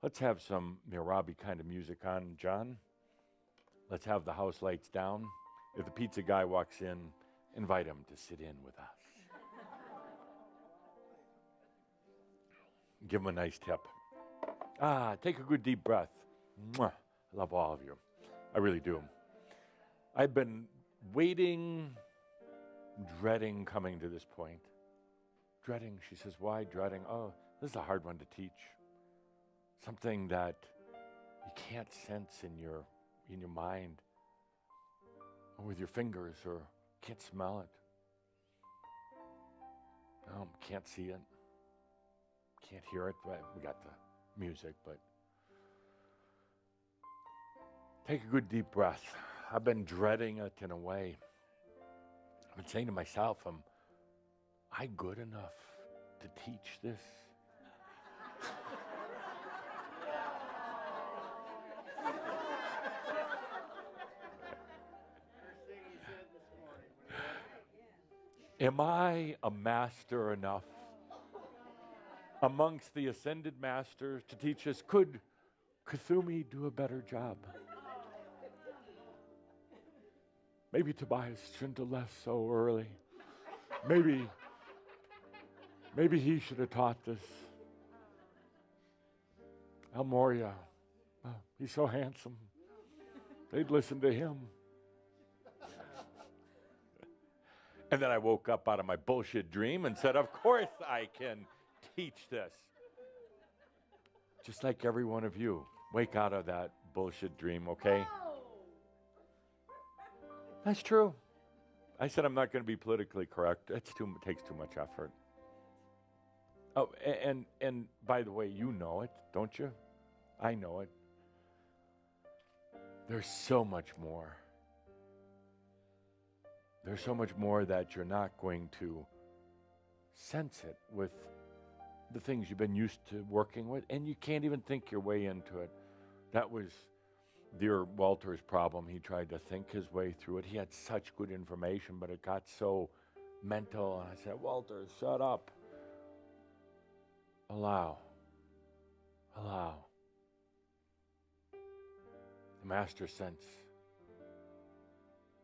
Let's have some Merabh kind of music on, John. Let's have the house lights down. If the pizza guy walks in, invite him to sit in with us. Give him a nice tip. Take a good deep breath. Mwah. I love all of you. I really do. I've been waiting, dreading coming to this point. Dreading, she says, why dreading? Oh, this is a hard one to teach. Something that you can't sense in your mind or with your fingers, or can't smell it. No, can't see it. Can't hear it. We got the music, but take a good deep breath. I've been dreading it in a way. I've been saying to myself, am I good enough to teach this? Am I a master enough amongst the ascended masters to teach us? Could Kuthumi do a better job? Maybe Tobias shouldn't have left so early. Maybe he should have taught this. El Moria, he's so handsome. They'd listen to him. And then I woke up out of my bullshit dream and said, of course I can teach this. Just like every one of you. Wake out of that bullshit dream, okay? No. That's true. I said I'm not going to be politically correct. It takes too much effort. Oh, and by the way, you know it, don't you? I know it. There's so much more. There's so much more that you're not going to sense it with the things you've been used to working with, and you can't even think your way into it. That was dear Walter's problem. He tried to think his way through it. He had such good information, but it got so mental. And I said, Walter, shut up. Allow. The master sense.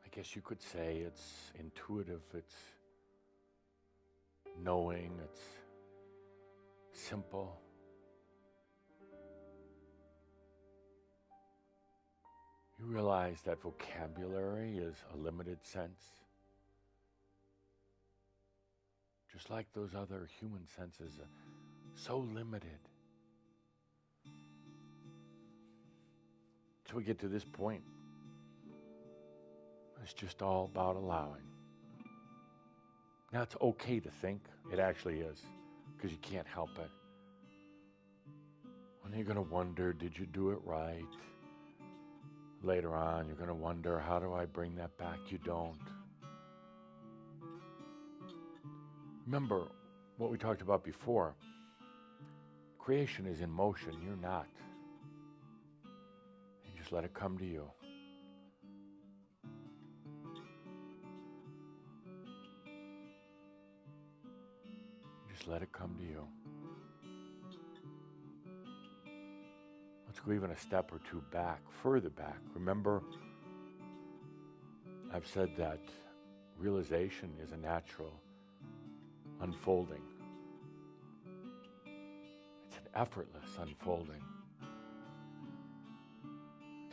I guess you could say it's intuitive, it's knowing, it's simple. You realize that vocabulary is a limited sense. Just like those other human senses, so limited. So we get to this point. It's just all about allowing. Now, it's okay to think. It actually is, because you can't help it. When you're going to wonder, did you do it right? Later on, you're going to wonder, how do I bring that back? You don't. Remember what we talked about before. Creation is in motion. You're not. You just let it come to you. Just let it come to you. Let's go even a step or two back, further back. Remember, I've said that realization is a natural unfolding. It's an effortless unfolding.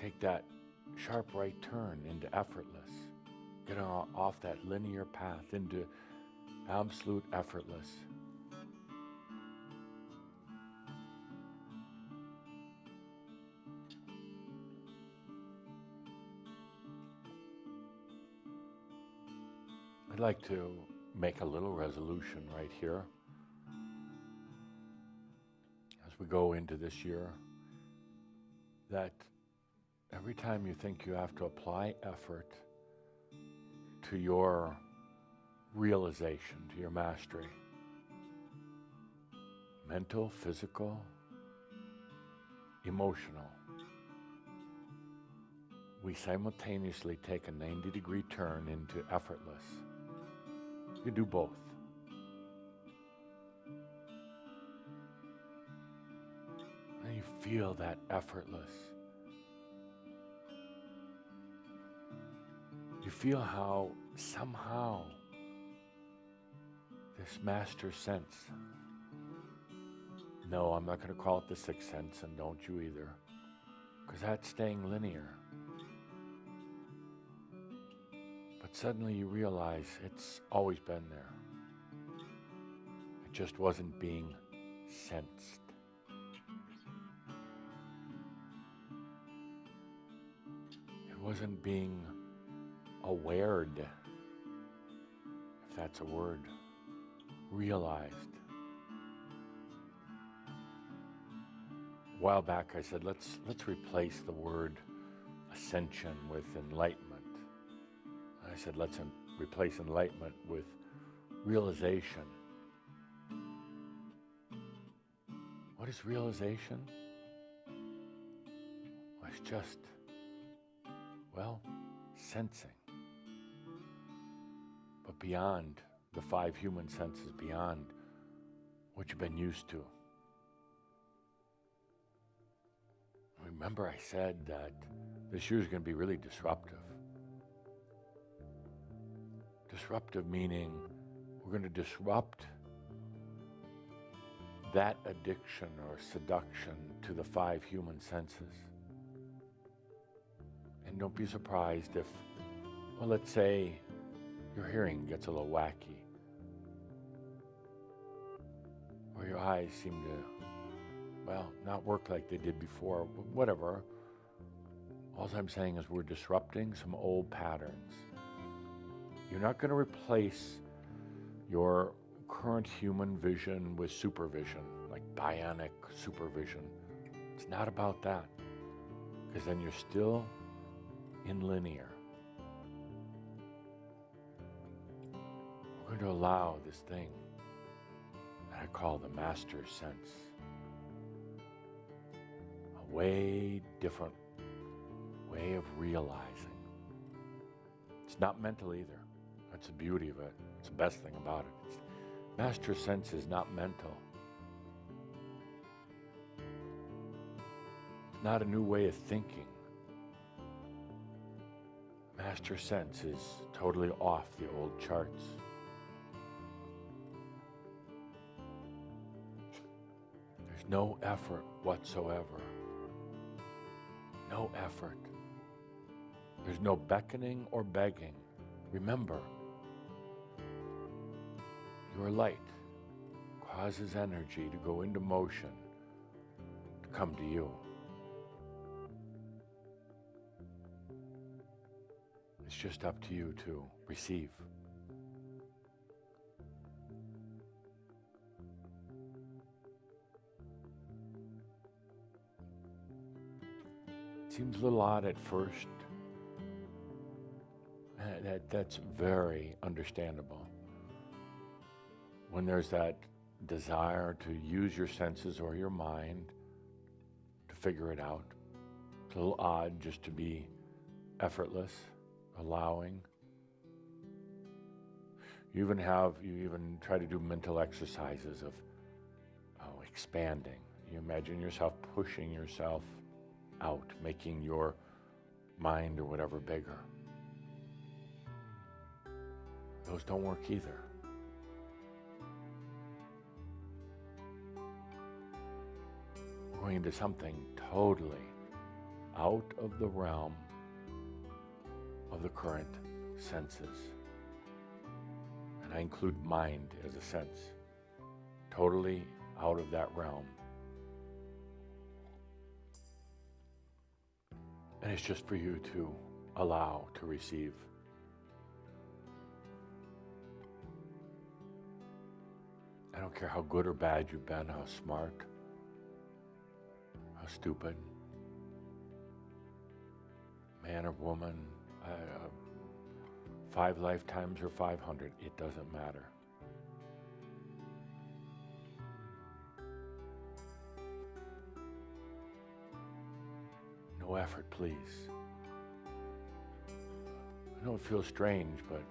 Take that sharp right turn into effortless. Get off that linear path into absolute effortless. I'd like to make a little resolution right here as we go into this year, that every time you think you have to apply effort to your realization, to your mastery, mental, physical, emotional, we simultaneously take a 90-degree turn into effortless. You do both. And you feel that effortless. You feel how somehow this master sense, no, I'm not going to call it the sixth sense, and don't you either, because that's staying linear. But suddenly you realize it's always been there. It just wasn't being sensed. It wasn't being awared, if that's a word, realized. A while back I said, let's replace the word ascension with enlightenment. I said, let's replace enlightenment with realization. What is realization? Well, it's just, well, sensing. But beyond the five human senses, beyond what you've been used to. Remember I said that this year is going to be really disruptive. Disruptive meaning we're going to disrupt that addiction or seduction to the five human senses. And don't be surprised if, well, let's say your hearing gets a little wacky, or your eyes seem to, well, not work like they did before, whatever. All I'm saying is we're disrupting some old patterns. You're not going to replace your current human vision with supervision, like bionic supervision. It's not about that, because then you're still in linear. We're going to allow this thing that I call the master sense, a way different way of realizing. It's not mental either. That's the beauty of it. It's the best thing about it. Master sense is not mental. It's not a new way of thinking. Master sense is totally off the old charts. There's no effort whatsoever. No effort. There's no beckoning or begging. Remember, your light causes energy to go into motion, to come to you. It's just up to you to receive. It seems a little odd at first. That's very understandable. When there's that desire to use your senses or your mind to figure it out, it's a little odd just to be effortless, allowing. You even try to do mental exercises of expanding. You imagine yourself pushing yourself out, making your mind or whatever bigger. Those don't work either. We're going into something totally out of the realm of the current senses. And I include mind as a sense. Totally out of that realm. And it's just for you to allow to receive. I don't care how good or bad you've been, how smart, how stupid, man or woman, 5 lifetimes or 500, it doesn't matter. No effort, please. I know it feels strange, but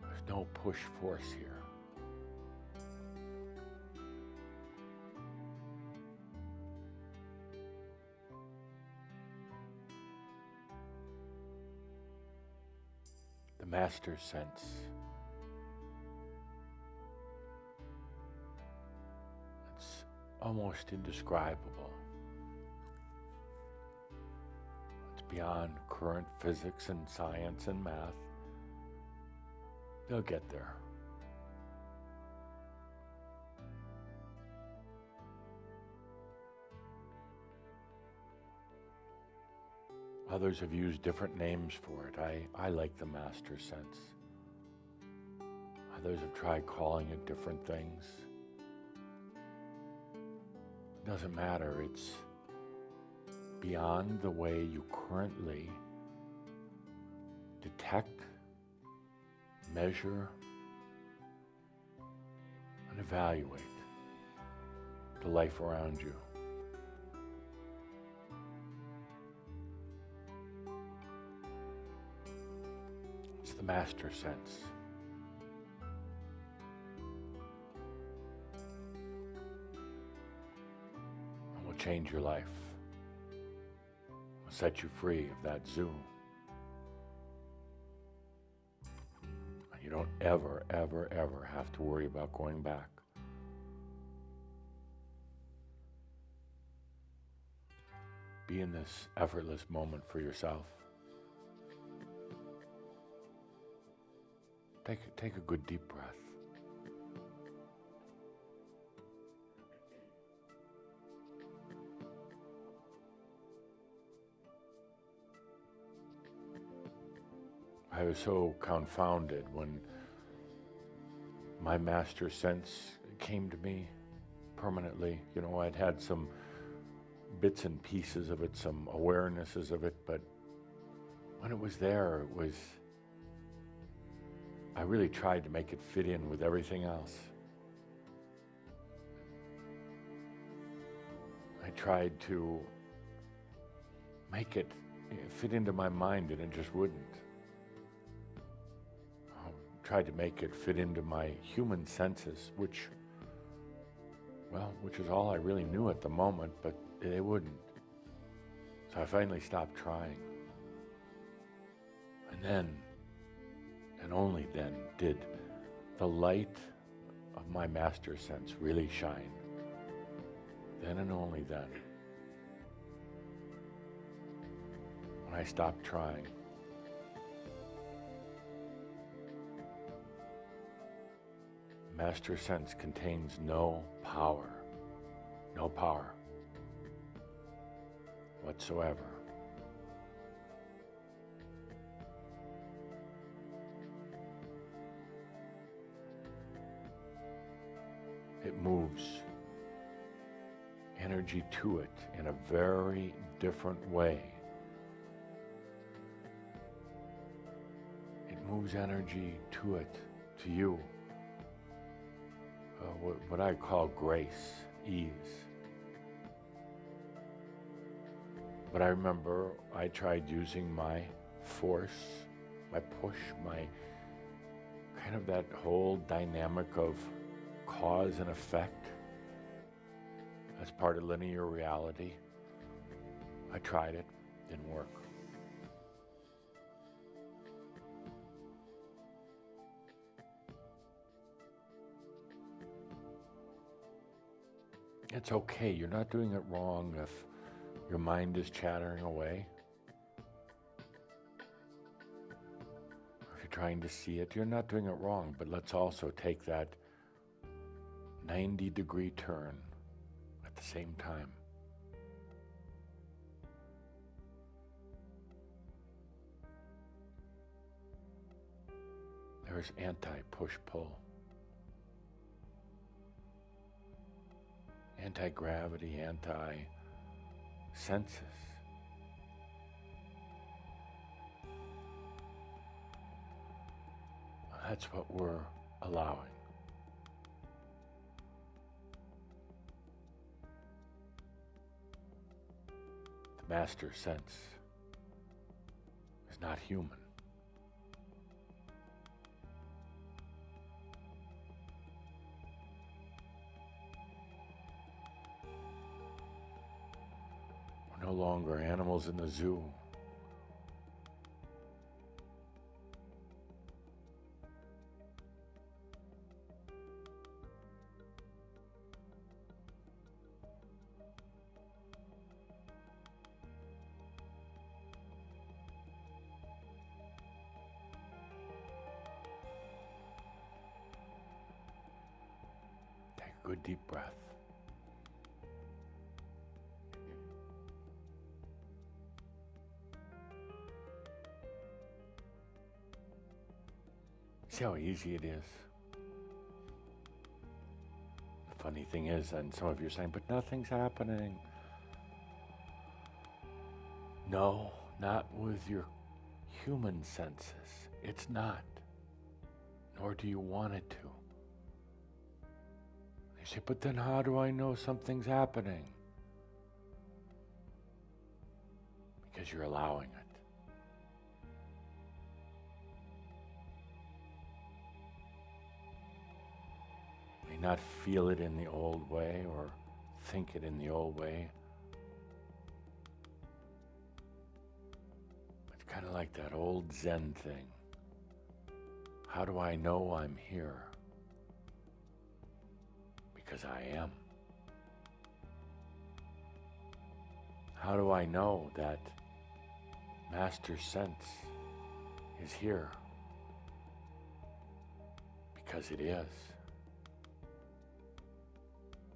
there's no push force here. master sense. It's almost indescribable. It's beyond current physics and science and math. They'll get there. Others have used different names for it. I like the master sense. Others have tried calling it different things. It doesn't matter. It's beyond the way you currently detect, measure, and evaluate the life around you. It's the master sense. It will change your life. It will set you free of that zoo. And you don't ever, ever, ever have to worry about going back. Be in this effortless moment for yourself. Take a good deep breath. I was so confounded when my master sense came to me permanently. You know, I'd had some bits and pieces of it, some awarenesses of it, but when it was there, I really tried to make it fit in with everything else. I tried to make it fit into my mind, and it just wouldn't. I tried to make it fit into my human senses, which is all I really knew at the moment, but they wouldn't. So I finally stopped trying. And then, and only then, did the light of my master sense really shine. Then and only then. When I stopped trying. Master sense contains no power whatsoever. It moves energy to it in a very different way. It moves energy to it, to you. What I call grace, ease. But I remember I tried using my force, my push, my kind of that whole dynamic of cause and effect as part of linear reality. I tried it, didn't work. It's okay, you're not doing it wrong if your mind is chattering away. If you're trying to see it, you're not doing it wrong, but let's also take that 90-degree turn at the same time. There's anti-push-pull. Anti-gravity, anti-senses. That's what we're allowing. The master sense is not human. No longer animals in the zoo. good deep breath. See how easy it is? The funny thing is, and some of you are saying, but nothing's happening. No, not with your human senses. It's not. Nor do you want it to. You say, but then how do I know something's happening? Because you're allowing it. You may not feel it in the old way or think it in the old way. It's kind of like that old Zen thing. How do I know I'm here? Because I am. How do I know that Master Sense is here? Because it is.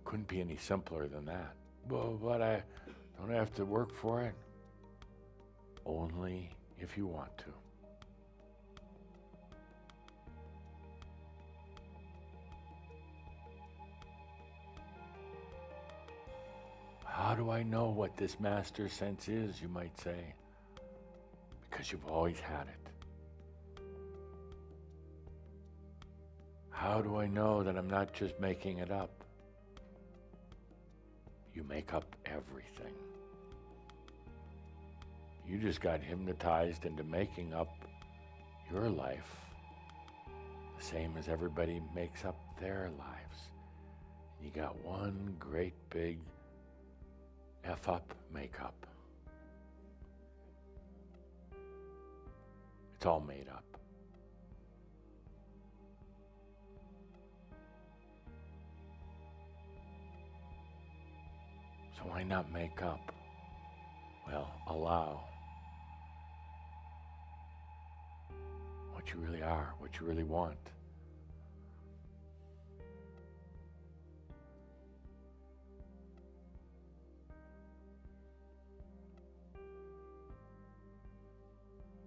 Couldn't be any simpler than that. Well, but I don't have to work for it. Only if you want to. How do I know what this Master Sense is, you might say? Because you've always had it. How do I know that I'm not just making it up? You make up everything. You just got hypnotized into making up your life the same as everybody makes up their lives. You got one great big F up, make up. It's all made up. So why not make up? Well, allow what you really are, what you really want.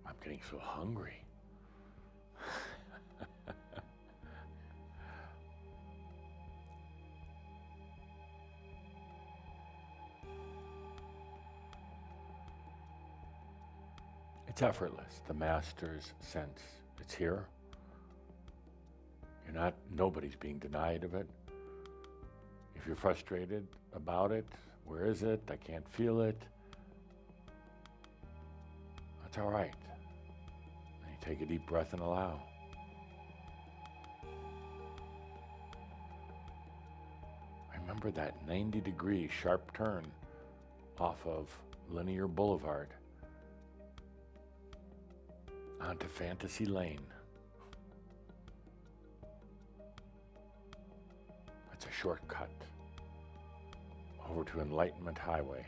I'm getting so hungry. It's effortless, the Master's sense. It's here. Nobody's being denied of it. If you're frustrated about it, where is it? I can't feel it. That's all right. And you take a deep breath and allow. Remember that 90-degree sharp turn off of Linear Boulevard onto Fantasy Lane. That's a shortcut over to Enlightenment Highway,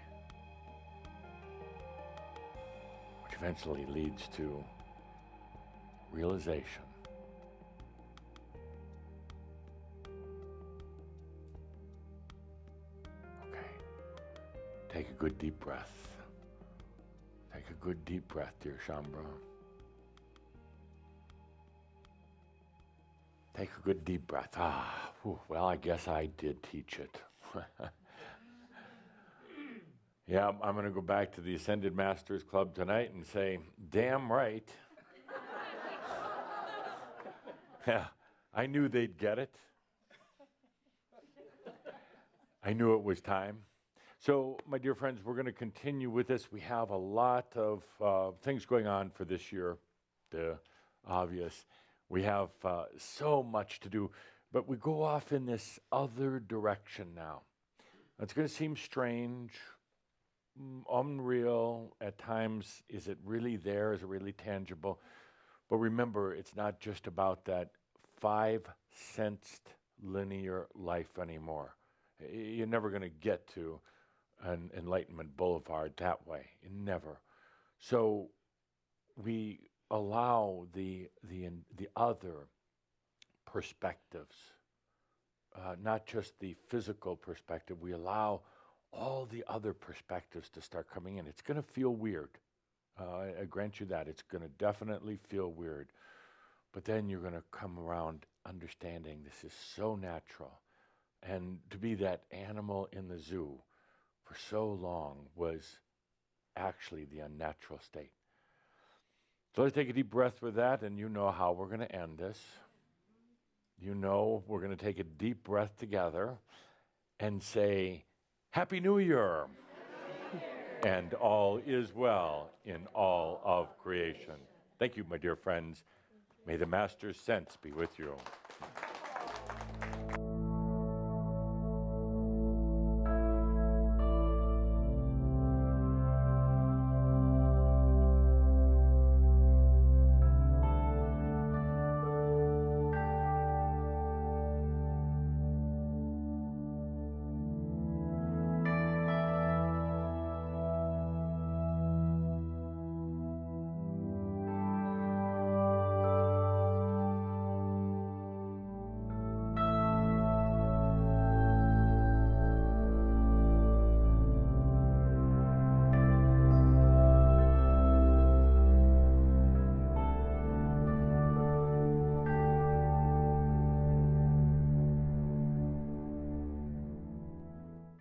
which eventually leads to realization. Okay, take a good deep breath. Take a good deep breath, dear Shambhala. Take a good deep breath. Well, I guess I did teach it. Yeah, I'm going to go back to the Ascended Masters Club tonight and say, damn right. Yeah, I knew they'd get it. I knew it was time. So, my dear friends, we're going to continue with this. We have a lot of things going on for this year, the obvious. We have so much to do, but we go off in this other direction now. It's going to seem strange, unreal at times. Is it really there? Is it really tangible? But remember, it's not just about that five-sensed linear life anymore. You're never going to get to an Enlightenment Boulevard that way. Never. So we allow the other perspectives not just the physical perspective, we allow all the other perspectives to start coming in. It's going to feel weird. I grant you that. It's going to definitely feel weird. But then you're going to come around understanding this is so natural. And to be that animal in the zoo for so long was actually the unnatural state. So let's take a deep breath with that, and you know how we're going to end this. You know we're going to take a deep breath together and say, Happy New Year! And all is well in all of creation. Thank you, my dear friends. May the Master's sense be with you.